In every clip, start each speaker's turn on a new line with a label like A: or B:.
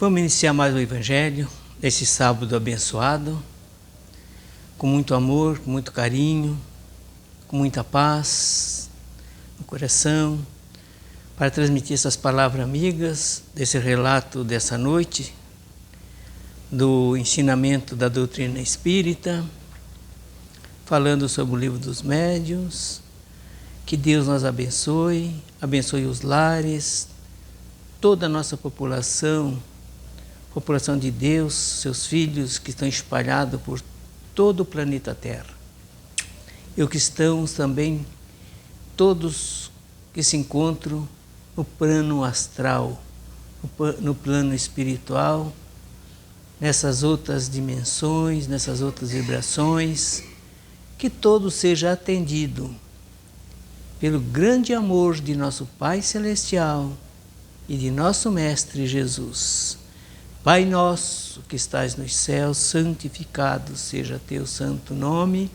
A: Vamos iniciar mais o Evangelho desse sábado abençoado, com muito amor, com muito carinho, com muita paz no coração, para transmitir essas palavras amigas desse relato dessa noite, do ensinamento da doutrina espírita, falando sobre o livro dos médiuns. Que Deus nos abençoe, abençoe os lares, toda a nossa população de Deus, seus filhos que estão espalhados por todo o planeta Terra. E os cristãos também, todos que se encontram no plano astral, no plano espiritual, nessas outras dimensões, nessas outras vibrações, que todo seja atendido pelo grande amor de nosso Pai Celestial e de nosso Mestre Jesus. Pai nosso que estais nos céus, santificado seja teu santo nome.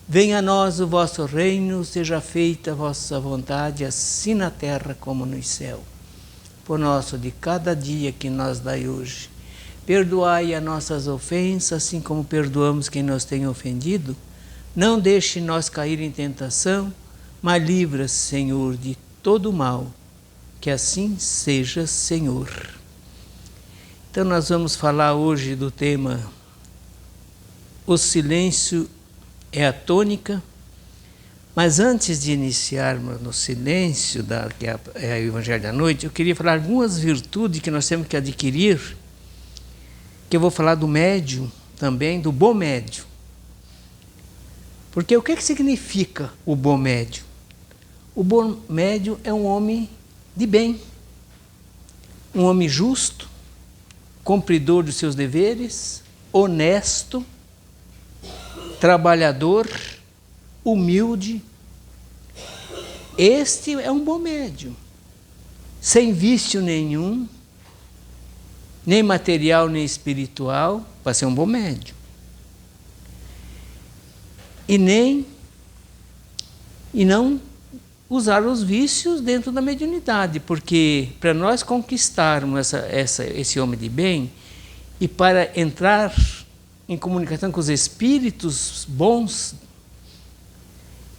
A: Venha a nós o vosso reino, seja feita a vossa vontade, assim na terra como no céu. Por nosso de cada dia que nos dai hoje. Perdoai as nossas ofensas, assim como perdoamos quem nos tem ofendido. Não deixe nós cair em tentação, mas livra, Senhor, de todo mal. Que assim seja, Senhor. Então nós vamos falar hoje do tema O silêncio é a tônica. Mas antes de iniciarmos no silêncio, que é o Evangelho da Noite, eu queria falar algumas virtudes que nós temos que adquirir, que eu vou falar do médium também, do bom médium. Porque o que significa o bom médium? O bom médium é um homem de bem, um homem justo, cumpridor dos seus deveres, honesto, trabalhador, humilde. Este é um bom médium, sem vício nenhum, nem material nem espiritual, para ser um bom médium. E não usar os vícios dentro da mediunidade, porque para nós conquistarmos esse homem de bem e para entrar em comunicação com os espíritos bons,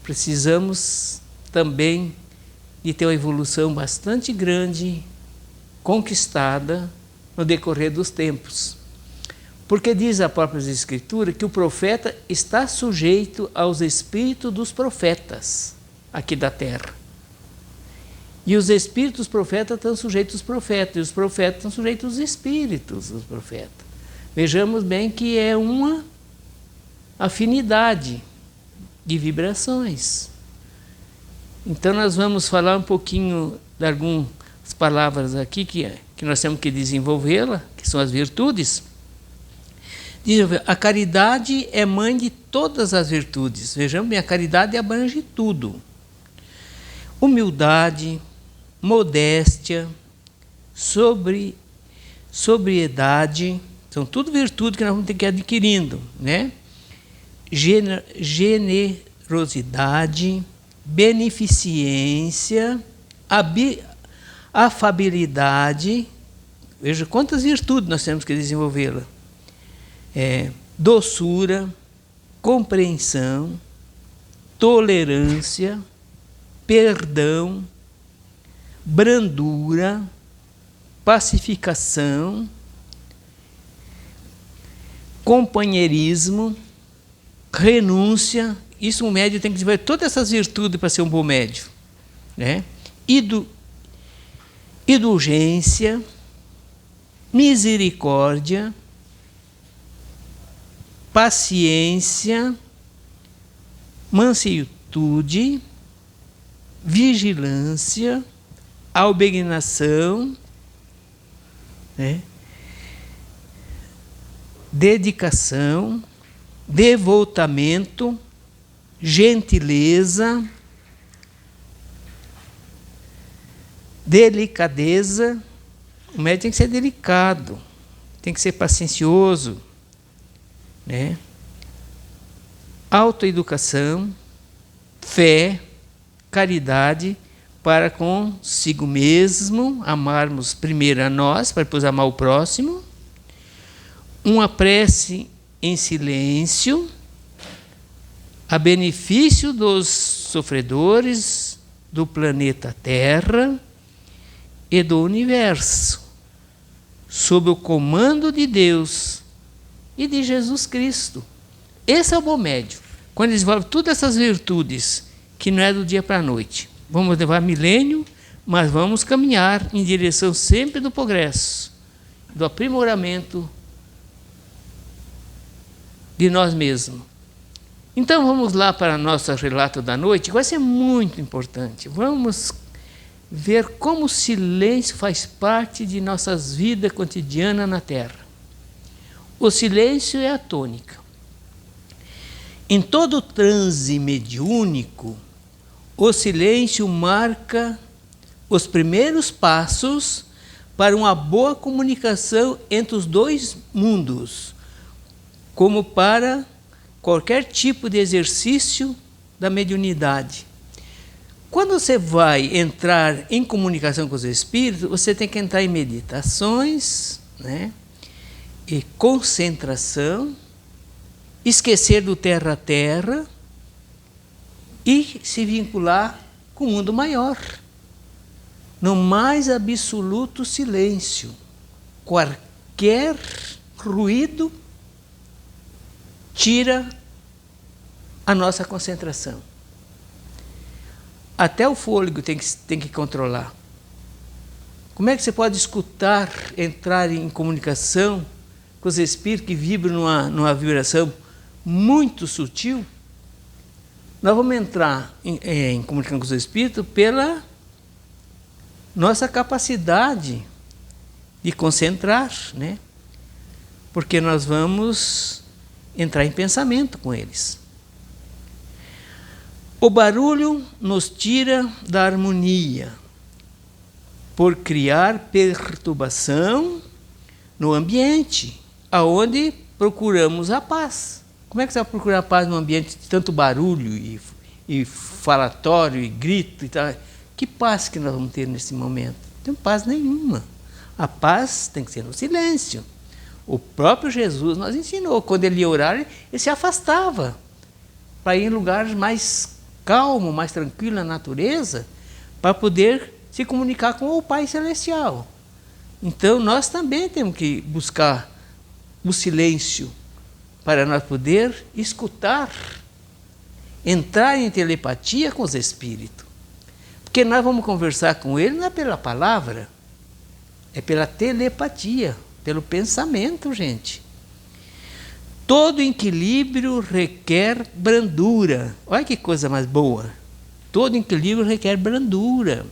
A: precisamos também de ter uma evolução bastante grande, conquistada no decorrer dos tempos. Porque diz a própria Escritura que o profeta está sujeito aos espíritos dos profetas aqui da terra. E os espíritos dos profetas estão sujeitos aos profetas, e os profetas estão sujeitos aos espíritos dos profetas. Vejamos bem que é uma afinidade de vibrações. Então nós vamos falar um pouquinho de algumas palavras aqui que nós temos que desenvolvê-la, que são as virtudes. A caridade é mãe de todas as virtudes. Vejamos bem, a caridade abrange tudo. Humildade, modéstia, sobriedade, são tudo virtudes que nós vamos ter que ir adquirindo, né? Generosidade, beneficência, afabilidade. Veja quantas virtudes nós temos que desenvolvê-la. Doçura, compreensão, tolerância, perdão, brandura, pacificação, companheirismo, renúncia. Isso um médium tem que desenvolver todas essas virtudes para ser um bom médium, né? Indulgência, misericórdia, paciência, mansuetude, vigilância, abnegação, né? Dedicação, devotamento, gentileza, delicadeza. O médium tem que ser delicado, tem que ser paciencioso, né? Autoeducação, fé, caridade, para consigo mesmo, amarmos primeiro a nós, para depois amar o próximo. Uma prece em silêncio, a benefício dos sofredores do planeta Terra e do universo, sob o comando de Deus e de Jesus Cristo. Esse é o bom médio. Quando desenvolve todas essas virtudes, que não é do dia para a noite. Vamos levar milênio, mas vamos caminhar em direção sempre do progresso, do aprimoramento de nós mesmos. Então vamos lá para o nosso relato da noite, que vai ser muito importante. Vamos ver como o silêncio faz parte de nossas vidas cotidianas na Terra. O silêncio é a tônica. Em todo transe mediúnico, o silêncio marca os primeiros passos para uma boa comunicação entre os dois mundos, como para qualquer tipo de exercício da mediunidade. Quando você vai entrar em comunicação com os espíritos, você tem que entrar em meditações, né? E concentração, esquecer do terra a terra e se vincular com o mundo maior, no mais absoluto silêncio. Qualquer ruído tira a nossa concentração. Até o fôlego tem que controlar. Como é que você pode escutar, entrar em comunicação com os espíritos que vibram numa vibração muito sutil? Nós vamos entrar em comunicação com os espíritos pela nossa capacidade de concentrar, né? Porque nós vamos entrar em pensamento com eles. O barulho nos tira da harmonia, por criar perturbação no ambiente, aonde procuramos a paz. Como é que você vai procurar a paz num ambiente de tanto barulho e falatório e grito e tal? Que paz que nós vamos ter nesse momento? Não tem paz nenhuma. A paz tem que ser no silêncio. O próprio Jesus nos ensinou, quando ele ia orar, ele se afastava para ir em lugares mais calmo, mais tranquilo na natureza, para poder se comunicar com o Pai Celestial. Então, nós também temos que buscar o silêncio para nós poder escutar, entrar em telepatia com os espíritos. Porque nós vamos conversar com ele não é pela palavra, é pela telepatia, pelo pensamento, gente. Todo equilíbrio requer brandura. Olha que coisa mais boa. Todo equilíbrio requer brandura.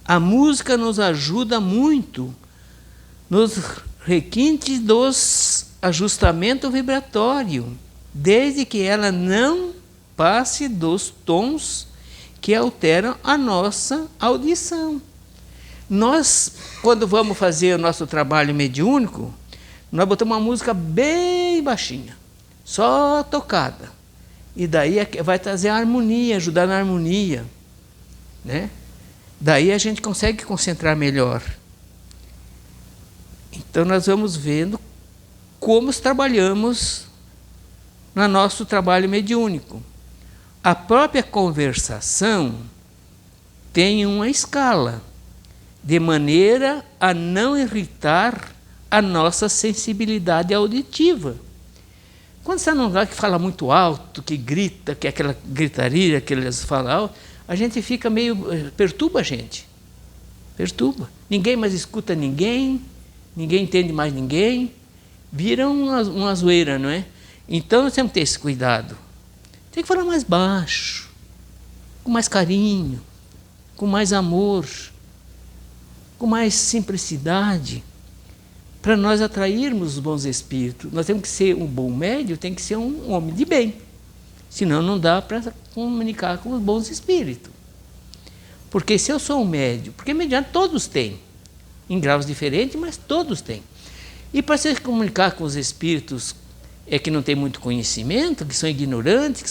A: A música nos ajuda muito nos requintes dos ajustamentos vibratórios, desde que ela não passe dos tons que alteram a nossa audição. Nós, quando vamos fazer o nosso trabalho mediúnico, nós botamos uma música bem baixinha, só tocada. E daí vai trazer a harmonia, ajudar na harmonia, né? Daí a gente consegue concentrar melhor. Então nós vamos vendo como trabalhamos no nosso trabalho mediúnico. A própria conversação tem uma escala, de maneira a não irritar a nossa sensibilidade auditiva. Quando você está num lugar que fala muito alto, que grita, que é aquela gritaria que eles falam, a gente fica meio... perturba a gente. Perturba. Ninguém mais escuta ninguém entende mais ninguém, vira uma zoeira, não é? Então nós temos que ter esse cuidado. Tem que falar mais baixo, com mais carinho, com mais amor, com mais simplicidade, para nós atrairmos os bons espíritos. Nós temos que ser um bom médium, tem que ser um homem de bem, senão não dá para comunicar com os bons espíritos. Porque se eu sou um médium, porque mediante todos têm, em graus diferentes, mas todos têm. E para se comunicar com os espíritos que não têm muito conhecimento, que são ignorantes, que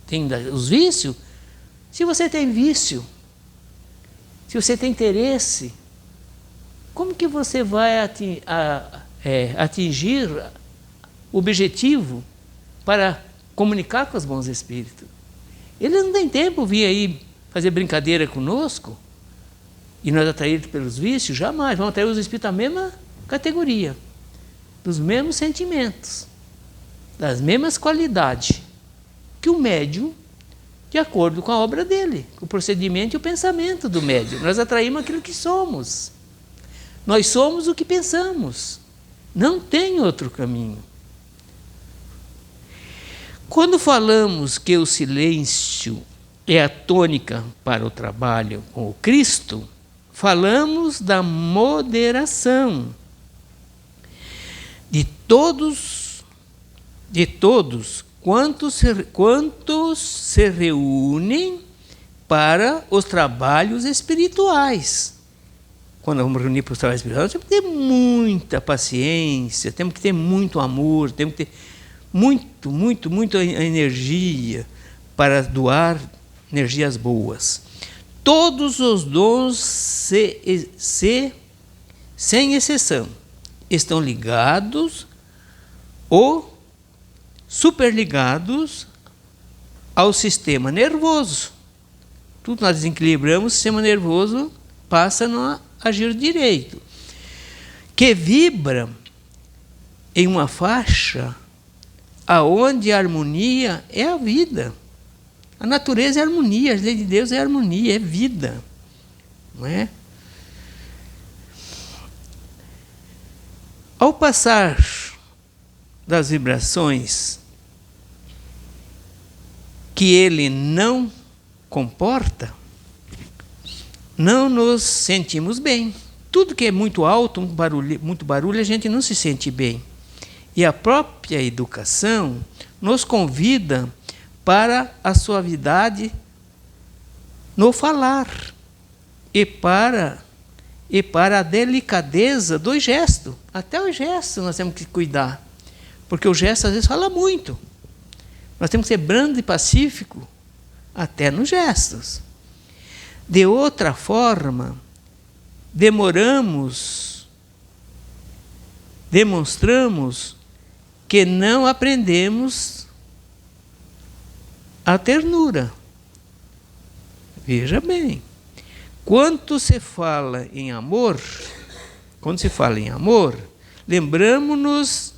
A: têm os vícios, se você tem vício, se você tem interesse, como que você vai atingir o objetivo para comunicar com os bons espíritos? Eles não têm tempo de vir aí fazer brincadeira conosco e nós atrair pelos vícios, jamais. Vamos atrair os espíritos da mesma categoria, dos mesmos sentimentos, das mesmas qualidades que o médium, de acordo com a obra dele, com o procedimento e o pensamento do médium. Nós atraímos aquilo que somos. Nós somos o que pensamos. Não tem outro caminho. Quando falamos que o silêncio é a tônica para o trabalho com o Cristo, falamos da moderação de todos quantos se reúnem para os trabalhos espirituais. Quando vamos reunir para os trabalhos espirituais, temos que ter muita paciência, temos que ter muito amor, temos que ter muita energia para doar energias boas. Todos os dons, sem exceção, estão ligados ou superligados ao sistema nervoso. Tudo nós desequilibramos, o sistema nervoso passa a não agir direito, que vibra em uma faixa aonde a harmonia é a vida. A natureza é harmonia, a lei de Deus é harmonia, é vida. Não é? Ao passar das vibrações que ele não comporta, não nos sentimos bem. Tudo que é muito alto, muito barulho, a gente não se sente bem. E a própria educação nos convida para a suavidade no falar e para a delicadeza do gesto. Até o gesto nós temos que cuidar, porque o gesto às vezes fala muito. Nós temos que ser brando e pacífico até nos gestos. De outra forma, demonstramos que não aprendemos a ternura. Veja bem, quando se fala em amor, lembramos-nos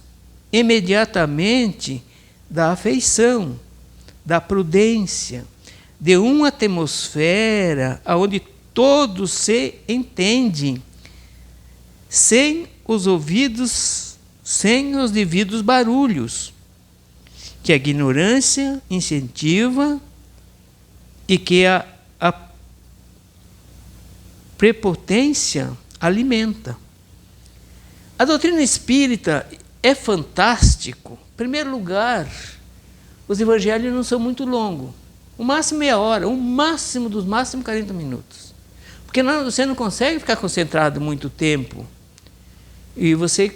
A: imediatamente da afeição, da prudência, de uma atmosfera onde todos se entendem, sem os devidos barulhos, que a ignorância incentiva e que a prepotência alimenta. A doutrina espírita é fantástico. Em primeiro lugar, os evangelhos não são muito longos. O máximo meia hora, o máximo dos máximos 40 minutos. Porque você não consegue ficar concentrado muito tempo. E você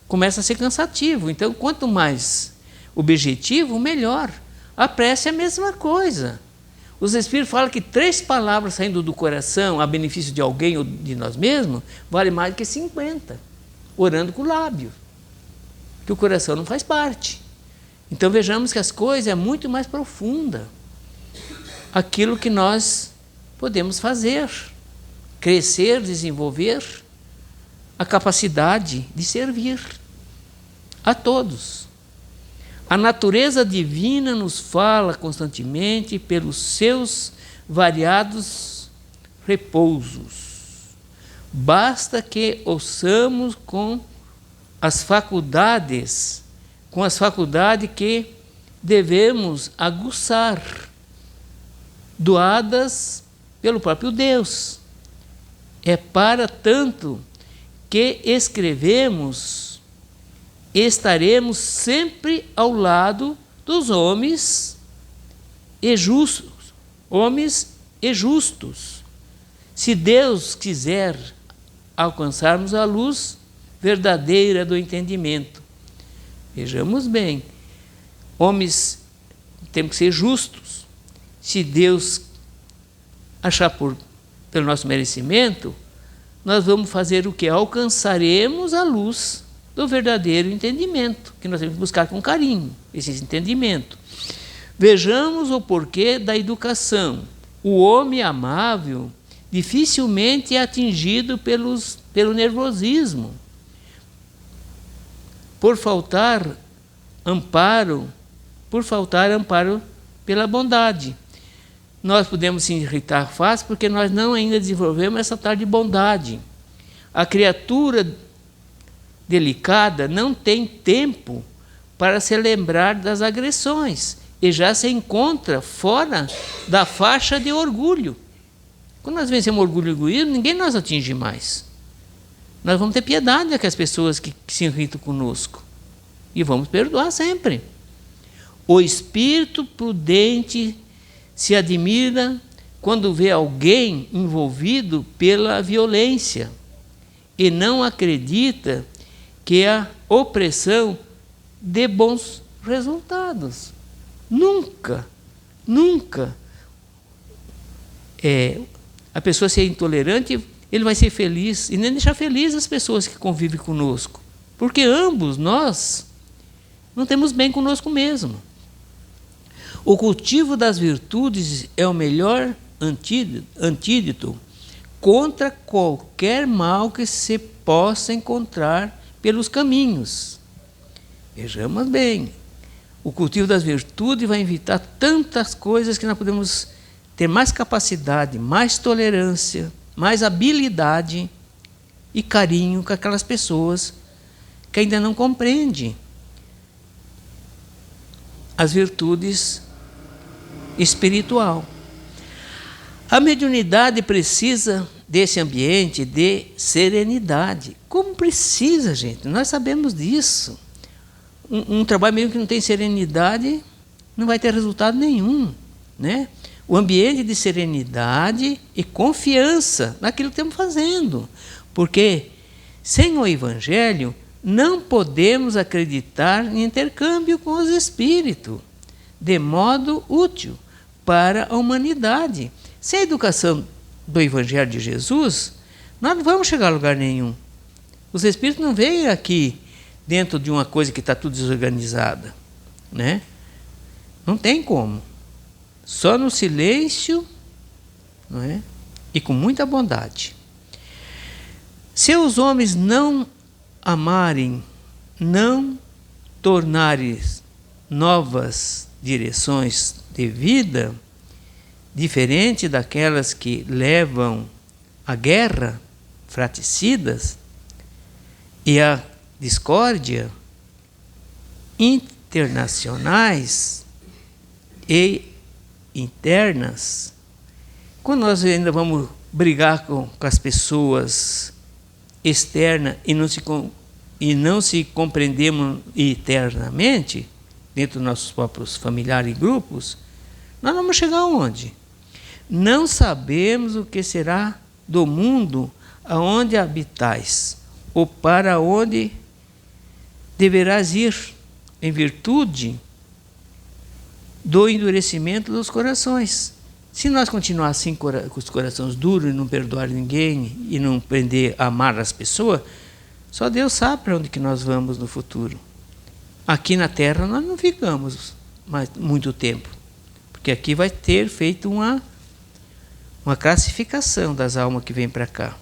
A: começa a ser cansativo. Então, quanto mais objetivo, melhor. A prece é a mesma coisa. Os Espíritos falam que 3 palavras saindo do coração a benefício de alguém ou de nós mesmos vale mais do que 50, orando com o lábio, que o coração não faz parte. Então vejamos que as coisas é muito mais profunda. Aquilo que nós podemos fazer, crescer, desenvolver a capacidade de servir a todos. A natureza divina nos fala constantemente pelos seus variados repousos. Basta que ouçamos com as faculdades que devemos aguçar, doadas pelo próprio Deus. É para tanto que escrevemos, estaremos sempre ao lado dos homens e justos, se Deus quiser alcançarmos a luz verdadeira do entendimento. Vejamos bem, homens temos que ser justos. Se Deus achar por pelo nosso merecimento, nós vamos fazer o quê? Alcançaremos a luz do verdadeiro entendimento, que nós temos que buscar com carinho, esse entendimento. Vejamos o porquê da educação. O homem amável dificilmente é atingido pelo nervosismo, por faltar amparo pela bondade. Nós podemos se irritar fácil porque nós não ainda desenvolvemos essa tal de bondade. A criatura delicada não tem tempo para se lembrar das agressões e já se encontra fora da faixa de orgulho. Quando nós vencemos o orgulho e o egoísmo, ninguém nos atinge mais. Nós vamos ter piedade daquelas pessoas que se irritam conosco e vamos perdoar sempre. O espírito prudente se admira quando vê alguém envolvido pela violência e não acredita que a opressão dê bons resultados. Nunca a pessoa ser intolerante, ele vai ser feliz e nem deixar feliz as pessoas que convivem conosco, porque ambos nós não temos bem conosco mesmo. O cultivo das virtudes é o melhor antídoto contra qualquer mal que se possa encontrar pelos caminhos. Vejamos bem, o cultivo das virtudes vai evitar tantas coisas que nós podemos ter mais capacidade, mais tolerância, mais habilidade e carinho com aquelas pessoas que ainda não compreendem as virtudes espiritual. A mediunidade precisa desse ambiente de serenidade. Como precisa, gente? Nós sabemos disso. Um trabalho mesmo que não tem serenidade não vai ter resultado nenhum, né? O ambiente de serenidade e confiança naquilo que estamos fazendo. Porque sem o Evangelho não podemos acreditar em intercâmbio com os espíritos de modo útil para a humanidade. Sem a educação do Evangelho de Jesus, nós não vamos chegar a lugar nenhum. Os espíritos não veem aqui dentro de uma coisa que está tudo desorganizada, né? Não tem como. Só no silêncio, não é? E com muita bondade. Se os homens não amarem, não tornarem novas direções de vida, diferente daquelas que levam à guerra fratricidas e à discórdia, internacionais e internas, quando nós ainda vamos brigar com as pessoas externas e não se compreendemos internamente, dentro dos nossos próprios familiares e grupos, nós vamos chegar aonde? Não sabemos o que será do mundo aonde habitais, ou para onde deverás ir, em virtude do endurecimento dos corações. Se nós continuar assim com os corações duros e não perdoar ninguém e não aprender a amar as pessoas, só Deus sabe para onde que nós vamos no futuro. Aqui na Terra nós não ficamos mais muito tempo, porque aqui vai ter feito uma classificação das almas que vêm para cá.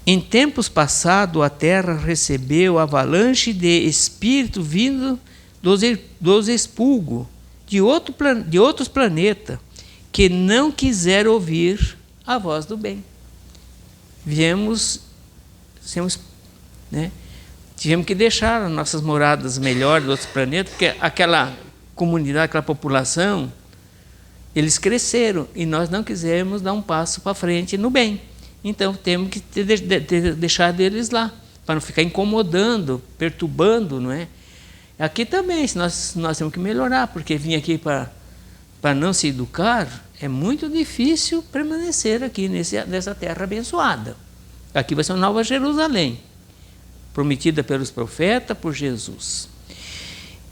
A: Em tempos passados, a Terra recebeu avalanche de espírito vindo dos expurgos de outros planetas que não quiseram ouvir a voz do bem. Tivemos que deixar as nossas moradas melhores de outros planetas, porque aquela comunidade, aquela população, eles cresceram e nós não quisemos dar um passo para frente no bem. Então temos que deixar deles lá, para não ficar incomodando, perturbando, não é? Aqui também, nós temos que melhorar, porque vir aqui para não se educar, é muito difícil permanecer aqui nessa terra abençoada. Aqui vai ser uma nova Jerusalém, prometida pelos profetas, por Jesus.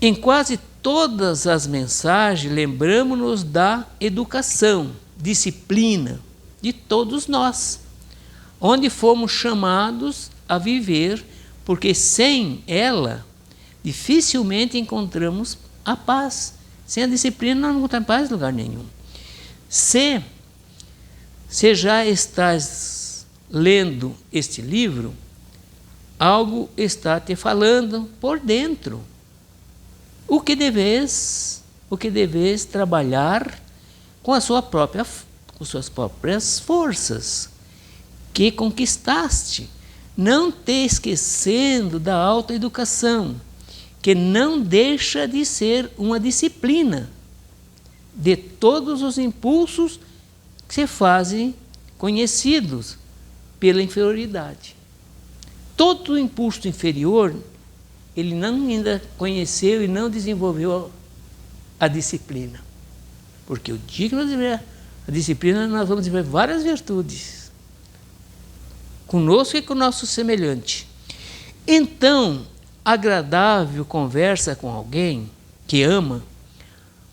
A: Em quase todas as mensagens, lembramos-nos da educação, disciplina, de todos nós, onde fomos chamados a viver, porque sem ela dificilmente encontramos a paz. Sem a disciplina nós não encontramos paz em lugar nenhum. Se já estás lendo este livro, algo está te falando por dentro. O que deves trabalhar com suas próprias forças que conquistaste, não te esquecendo da autoeducação, que não deixa de ser uma disciplina de todos os impulsos que se fazem conhecidos pela inferioridade. Todo impulso inferior, ele não ainda conheceu e não desenvolveu a disciplina. Porque o dia que nós desenvolver a disciplina, nós vamos desenvolver várias virtudes, conosco e com o nosso semelhante. Então, agradável conversa com alguém que ama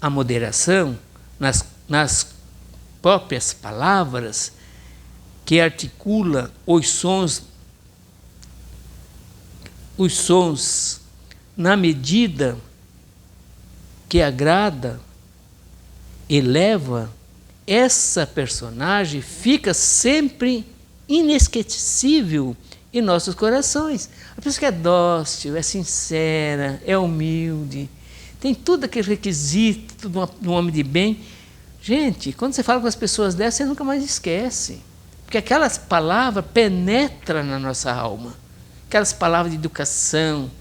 A: a moderação nas próprias palavras, que articula os sons na medida que agrada, eleva, essa personagem fica sempre inesquecível em nossos corações. A pessoa que é dócil, é sincera, é humilde, tem tudo aquele requisito de um homem de bem. Gente, quando você fala com as pessoas dessas, você nunca mais esquece. Porque aquelas palavras penetram na nossa alma. Aquelas palavras de educação,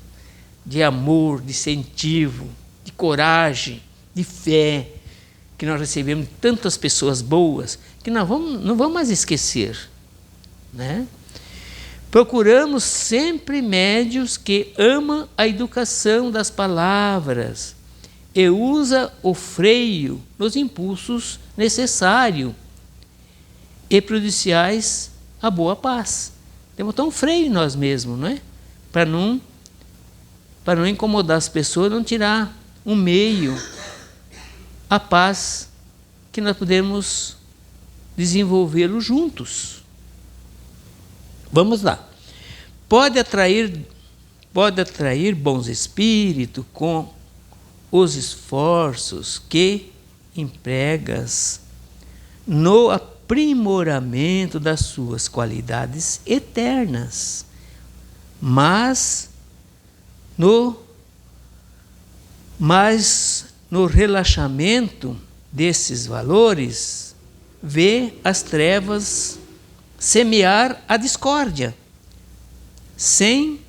A: de amor, de incentivo, de coragem, de fé, que nós recebemos de tantas pessoas boas, que não vamos mais esquecer, né? Procuramos sempre médios que amam a educação das palavras e usa o freio nos impulsos necessários e prejudiciais à boa paz. Temos que botar um freio em nós mesmos, não é? Para não incomodar as pessoas, não tirar um meio, a paz que nós podemos desenvolvê-lo juntos. Vamos lá. Pode atrair bons espíritos com os esforços que empregas no aprimoramento das suas qualidades eternas, mas no relaxamento desses valores, vê as trevas semear a discórdia, sem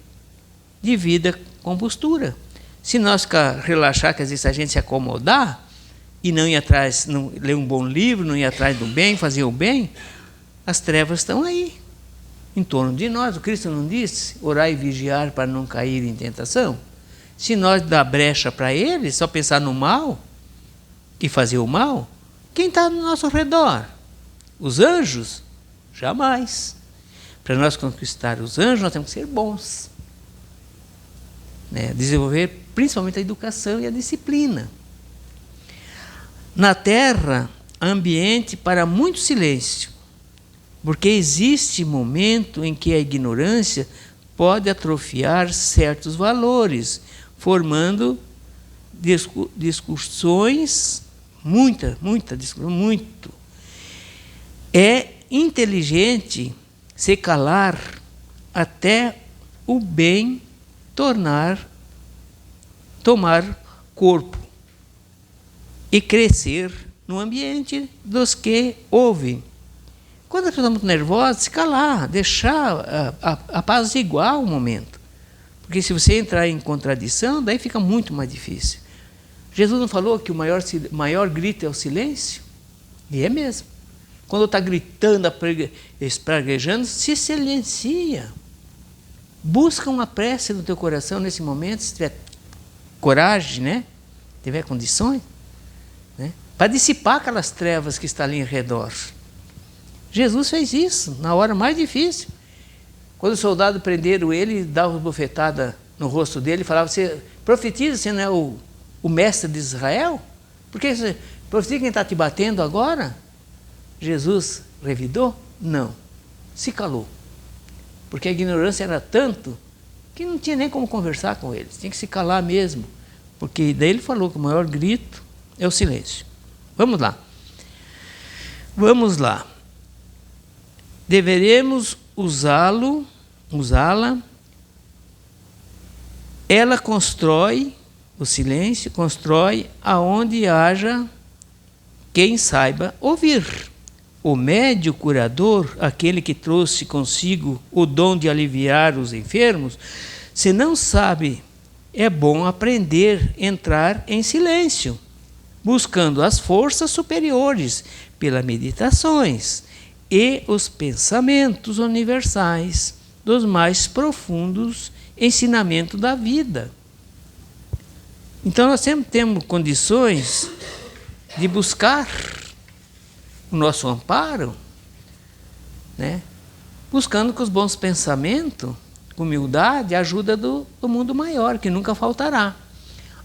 A: devida compostura. Se nós relaxar, quer dizer, se a gente se acomodar e não ir atrás, não ler um bom livro, não ir atrás do bem, fazer o bem, as trevas estão aí, em torno de nós. O Cristo não disse, orar e vigiar para não cair em tentação? Se nós dar brecha para ele, só pensar no mal e fazer o mal, quem está no nosso redor? Os anjos? Jamais. Para nós conquistar os anjos, nós temos que ser bons, né? Desenvolver principalmente a educação e a disciplina. Na Terra, ambiente para muito silêncio, porque existe momento em que a ignorância pode atrofiar certos valores, formando discussões, muita discussão, muito. É inteligente se calar até o bem tomar corpo e crescer no ambiente dos que ouvem. Quando a pessoa está muito nervosa, se calar, deixar apaziguar o momento. Porque se você entrar em contradição, daí fica muito mais difícil. Jesus não falou que o maior grito é o silêncio? E é mesmo. Quando está gritando, espraguejando, se silencia. Busca uma prece no teu coração nesse momento, se tiver coragem, né? Tiver condições, né? Para dissipar aquelas trevas que estão ali em redor. Jesus fez isso na hora mais difícil. Quando os soldados prenderam ele, davam uma bofetada no rosto dele e falavam: você profetiza, você não é o mestre de Israel? Por que você profetiza quem está te batendo agora? Jesus revidou? Não. Se calou. Porque a ignorância era tanto que não tinha nem como conversar com eles. Tinha que se calar mesmo. Porque daí ele falou que o maior grito é o silêncio. Vamos lá. Vamos lá. Deveremos usá-la. Ela constrói, o silêncio constrói aonde haja quem saiba ouvir. O médio curador, aquele que trouxe consigo o dom de aliviar os enfermos, se não sabe, é bom aprender a entrar em silêncio, buscando as forças superiores pelas meditações e os pensamentos universais dos mais profundos ensinamentos da vida. Então nós sempre temos condições de buscar o nosso amparo, né? Buscando com os bons pensamentos, com humildade, a ajuda do mundo maior, que nunca faltará.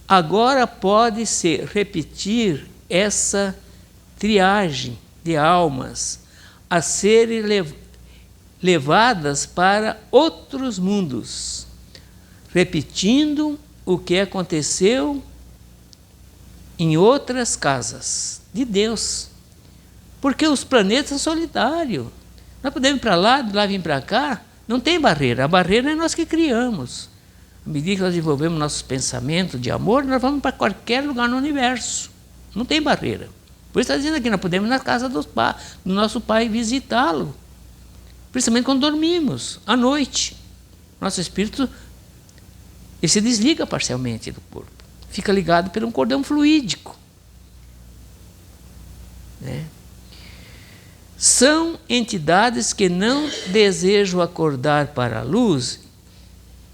A: Agora pode-se repetir essa triagem de almas a serem levadas para outros mundos, repetindo o que aconteceu em outras casas de Deus. Porque os planetas são solitários. Nós podemos ir para lá, de lá vir para cá, não tem barreira. A barreira é nós que criamos. À medida que nós desenvolvemos nossos pensamentos de amor, nós vamos para qualquer lugar no universo. Não tem barreira. Por isso está dizendo aqui, nós podemos ir na casa do nosso pai visitá-lo. Principalmente quando dormimos, à noite. Nosso espírito ele se desliga parcialmente do corpo. Fica ligado por um cordão fluídico. Né? São entidades que não desejam acordar para a luz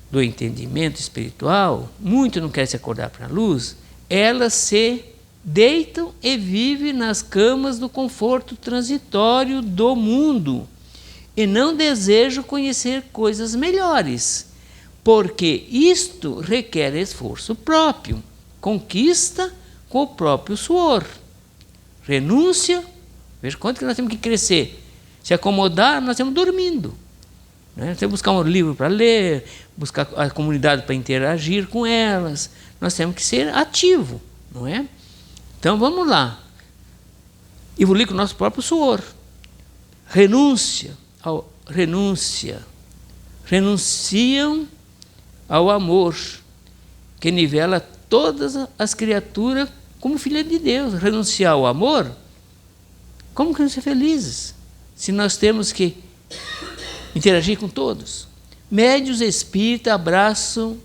A: do entendimento espiritual, muito não querem se acordar para a luz, elas se deitam e vivem nas camas do conforto transitório do mundo e não desejam conhecer coisas melhores, porque isto requer esforço próprio, conquista com o próprio suor, renúncia. Veja quanto que nós temos que crescer. Se acomodar, nós estamos dormindo. Né? Nós temos que buscar um livro para ler, buscar a comunidade para interagir com elas. Nós temos que ser ativo, não é? Então vamos lá. Evoluir com o nosso próprio suor. Renunciam ao amor, que nivela todas as criaturas como filha de Deus. Renunciar ao amor, como que vamos ser felizes se nós temos que interagir com todos? Médios espíritas abraçam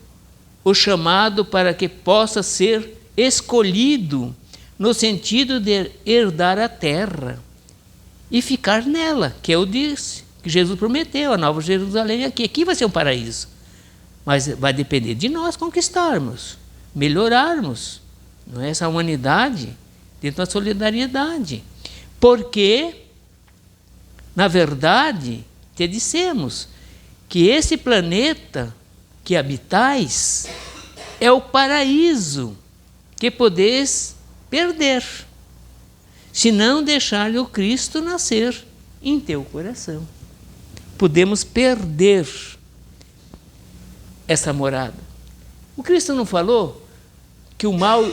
A: o chamado para que possa ser escolhido no sentido de herdar a terra e ficar nela, que eu disse, que Jesus prometeu, a Nova Jerusalém aqui vai ser um paraíso. Mas vai depender de nós conquistarmos, melhorarmos, não é? Essa humanidade dentro da solidariedade. Porque, na verdade, te dissemos que esse planeta que habitais é o paraíso que podeis perder, se não deixar o Cristo nascer em teu coração. Podemos perder essa morada. O Cristo não falou que o mal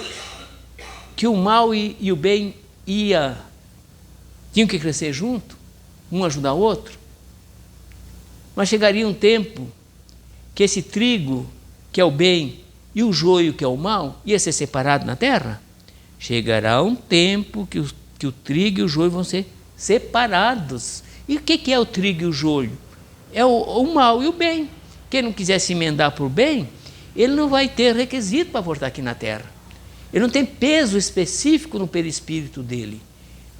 A: e o bem tinham que crescer junto, um ajudar o outro? Mas chegaria um tempo que esse trigo, que é o bem, e o joio, que é o mal, ia ser separado na terra? Chegará um tempo que o trigo e o joio vão ser separados. E o que é o trigo e o joio? É o mal e o bem. Quem não quiser se emendar por bem, ele não vai ter requisito para voltar aqui na terra. Ele não tem peso específico no perispírito dele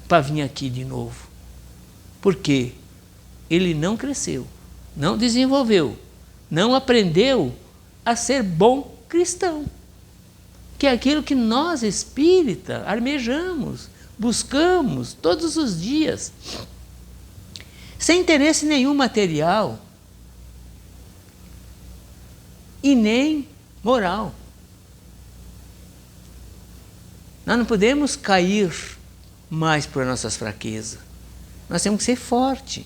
A: para vir aqui de novo. Por quê? Ele não cresceu, não desenvolveu, não aprendeu a ser bom cristão, que é aquilo que nós espíritas almejamos, buscamos todos os dias, sem interesse nenhum material e nem moral. Nós não podemos cair mais por nossas fraquezas. Nós temos que ser forte.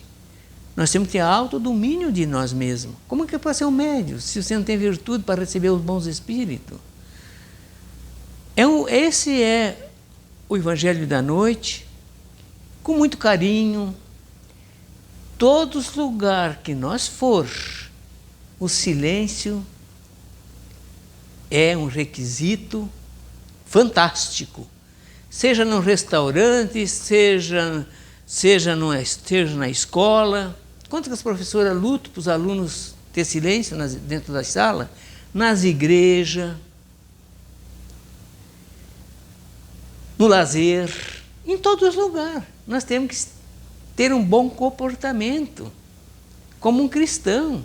A: Nós temos que ter autodomínio de nós mesmos. Como é que pode ser um médium se você não tem virtude para receber os bons espíritos? Esse é o Evangelho da Noite, com muito carinho. Todos os lugares que nós for, o silêncio é um requisito fantástico. Seja num restaurante, seja na escola. Quanto que as professoras lutam para os alunos ter silêncio dentro da sala? Nas igrejas, no lazer, em todos os lugares. Nós temos que ter um bom comportamento, como um cristão.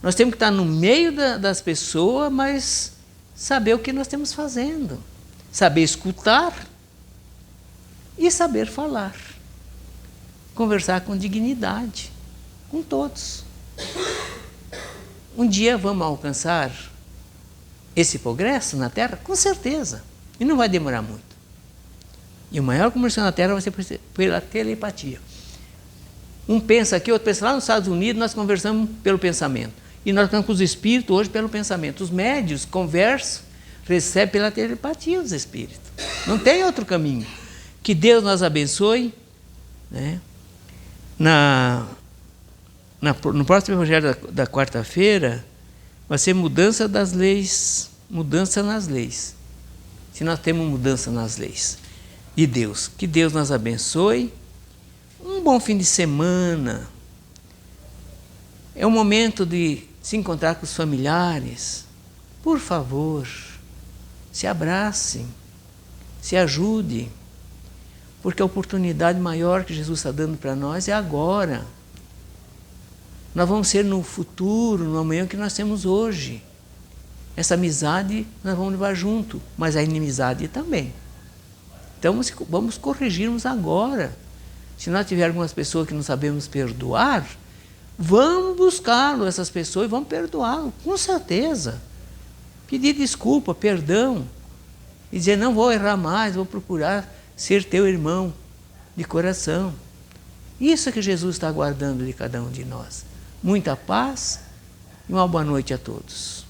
A: Nós temos que estar no meio das pessoas, mas saber o que nós estamos fazendo. Saber escutar e saber falar. Conversar com dignidade, com todos. Um dia vamos alcançar esse progresso na Terra? Com certeza. E não vai demorar muito. E o maior comunicação na Terra vai ser pela telepatia. Um pensa aqui, outro pensa lá nos Estados Unidos, nós conversamos pelo pensamento. E nós conversamos com os espíritos hoje pelo pensamento. Os médios conversam, recebem pela telepatia os espíritos. Não tem outro caminho. Que Deus nos abençoe, né? No próximo Evangelho da quarta-feira, vai ser mudança das leis, mudança nas leis. Se nós temos mudança nas leis de Deus, que Deus nos abençoe. Um bom fim de semana. É o momento de se encontrar com os familiares. Por favor, se abracem, se ajudem. Porque a oportunidade maior que Jesus está dando para nós é agora. Nós vamos ser no futuro, no amanhã que nós temos hoje. Essa amizade nós vamos levar junto, mas a inimizade também. Então vamos corrigirmos agora. Se nós tivermos algumas pessoas que não sabemos perdoar, vamos buscá-lo, essas pessoas, e vamos perdoá-lo, com certeza. Pedir desculpa, perdão, e dizer, não vou errar mais, vou procurar ser teu irmão de coração. Isso é que Jesus está aguardando de cada um de nós. Muita paz e uma boa noite a todos.